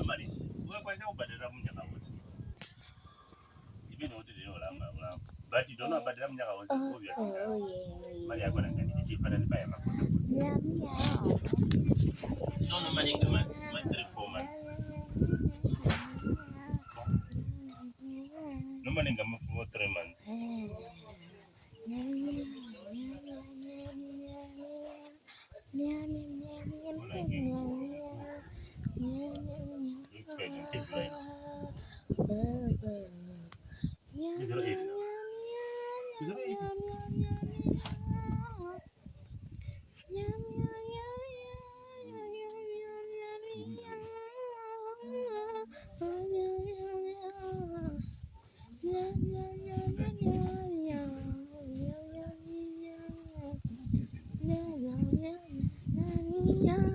malisi. Wewe ubadala munyaka wose. Ibintu ndiro lamba. But you don't know about them now, obviously. Maria gonna get it different by my so no money my 3-4 months. No money for 3 months. Yeah.